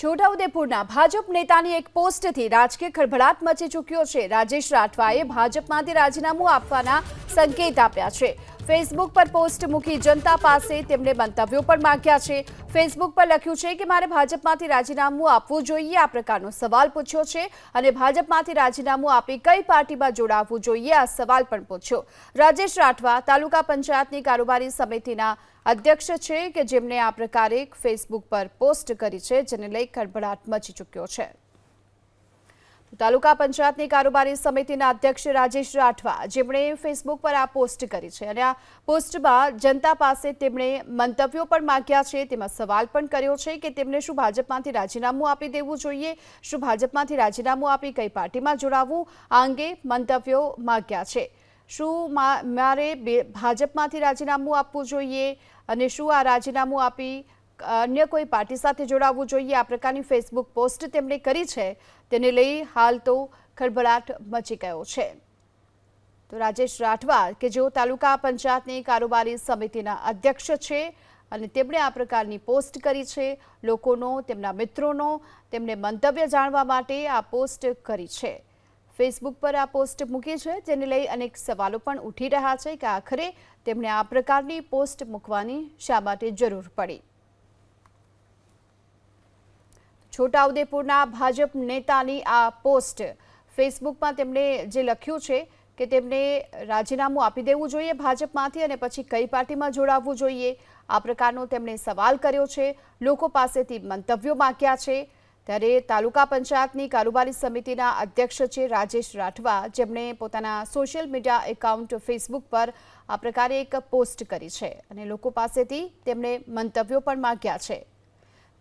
છોટાઉદેપુરના ભાજપ નેતાની એક પોસ્ટથી રાજકીય ખળભળાટ મચી ચૂક્યો છે। રાજેશ રાઠવાએ ભાજપમાંથી રાજીનામું આપવાના સંકેત આપ્યા છે। ફેસબુક પર પોસ્ટ મૂકી જનતા પાસે તેમણે મંતવ્યો પણ માંગ્યા છે। ફેસબુક પર લખ્યું છે કે મારે ભાજપમાંથી રાજીનામું આપવું જોઈએ આ પ્રકારનો સવાલ પૂછ્યો છે અને ભાજપમાંથી રાજીનામું આપી કઈ પાર્ટીમાં જોડાવવું જોઈએ આ સવાલ પણ પૂછ્યો। રાજેશ રાઠવા તાલુકા પંચાયતની કારોબારી સમિતિના અધ્યક્ષ છે કે જેમણે આ પ્રકારે ફેસબુક પર પોસ્ટ કરી છે જેને લઈ ખળભળાટ મચી ચૂક્યો છે। તાલુકા પંચાયતની કારોબારી સમિતિના અધ્યક્ષ રાજેશ રાઠવા જેમણે ફેસબુક પર આ પોસ્ટ કરી છે અને આ પોસ્ટમાં જનતા પાસે તેમણે મંતવ્યો પણ માંગ્યા છે। તેમાં સવાલ પણ કર્યો છે કે તેમને શું ભાજપમાંથી રાજીનામું આપી દેવું જોઈએ, શું ભાજપમાંથી રાજીનામું આપી કઈ પાર્ટીમાં જોડાવવું આ અંગે મંતવ્યો માંગ્યા છે। શું મારે ભાજપમાંથી રાજીનામું આપવું જોઈએ અને શું આ રાજીનામું આપી અન્ય કોઈ પાર્ટી સાથે જોડાવવું જોઈએ આ પ્રકારની ફેસબુક પોસ્ટ તેમણે કરી છે તેને લઈ હાલ તો ખળભળાટ મચી ગયો છે। તો રાજેશ રાઠવા કે જેઓ તાલુકા પંચાયતની કારોબારી સમિતિના અધ્યક્ષ છે અને તેમણે આ પ્રકારની પોસ્ટ કરી છે, લોકોનો તેમના મિત્રોનો તેમને મંતવ્ય જાણવા માટે આ પોસ્ટ કરી છે। ફેસબુક પર આ પોસ્ટ મૂકી છે જેને લઈ અનેક સવાલો પણ ઉઠી રહ્યા છે કે આખરે તેમણે આ પ્રકારની પોસ્ટ મૂકવાની શા માટે જરૂર પડી। છોટાઉદેપુરના ભાજપ નેતાની આ પોસ્ટ ફેસબુકમાં તેમણે જે લખ્યું છે કે તેમને રાજીનામું આપી દેવું જોઈએ ભાજપમાંથી અને પછી કઈ પાર્ટીમાં જોડાવવું જોઈએ આ પ્રકારનો તેમણે સવાલ કર્યો છે, લોકો પાસેથી મંતવ્યો માંગ્યા છે। ત્યારે તાલુકા પંચાયતની કારોબારી સમિતિના અધ્યક્ષ છે રાજેશ રાઠવા જેમણે પોતાના સોશિયલ મીડિયા એકાઉન્ટ ફેસબુક પર આ પ્રકારે એક પોસ્ટ કરી છે અને લોકો પાસેથી તેમણે મંતવ્યો પણ માંગ્યા છે।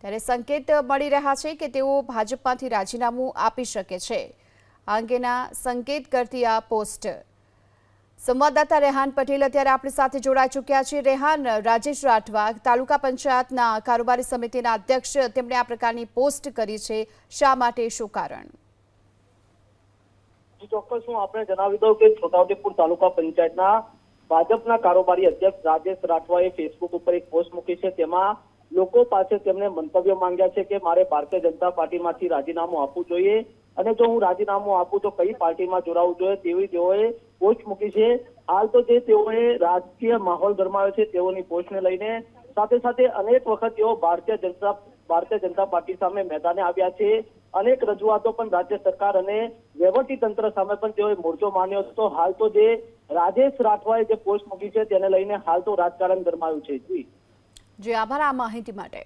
ત્યારે સંકેત મળી રહ્યા છે કે તેઓ ભાજપમાંથી રાજીનામું આપી શકે છે આ અંગેના સંકેત કરતી આ પોસ્ટ। સંવાદદાતા રેહાન પટેલ અત્યારે આપણી સાથે જોડાઈ ચૂક્યા છે। રેહાન, રાજેશ રાઠવા તાલુકા પંચાયતના કારોબારી સમિતિના અધ્યક્ષ તેમણે આ પ્રકારની પોસ્ટ કરી છે, શા માટે, શું કારણ? ચોક્કસ હું આપણે જણાવી દઉં કે છોટાઉદેપુર તાલુકા પંચાયતના ભાજપના કારોબારી અધ્યક્ષ રાજેશ રાઠવાએ ફેસબુક ઉપર એક પોસ્ટ મૂકી છે। તેમાં લોકો પાસે તેમને મંતવ્યો માંગ્યા છે કે મારે ભારતીય જનતા પાર્ટીમાંથી રાજીનામું આપવું જોઈએ અને જો હું રાજીનામું આપું તો કઈ પાર્ટીમાં જોડાવવું જોઈએ તેવી તેઓએ પોસ્ટ મૂકી છે। હાલ તો જે તેઓએ રાજકીય માહોલ ગરમાવ્યો છે તેઓની પોસ્ટને લઈને સાથે સાથે અનેક વખત તેઓ ભારતીય જનતા પાર્ટી સામે મેદાને આવ્યા છે। અનેક રજૂઆતો પણ રાજ્ય સરકાર અને વહીવટી તંત્ર સામે પણ તેઓએ મોરચો માન્યો હતો। હાલ તો જે રાજેશ રાઠવાએ જે પોસ્ટ મૂકી છે તેને લઈને હાલ તો રાજકારણ ગરમાયું છે। જી આભાર આ માહિતી માટે।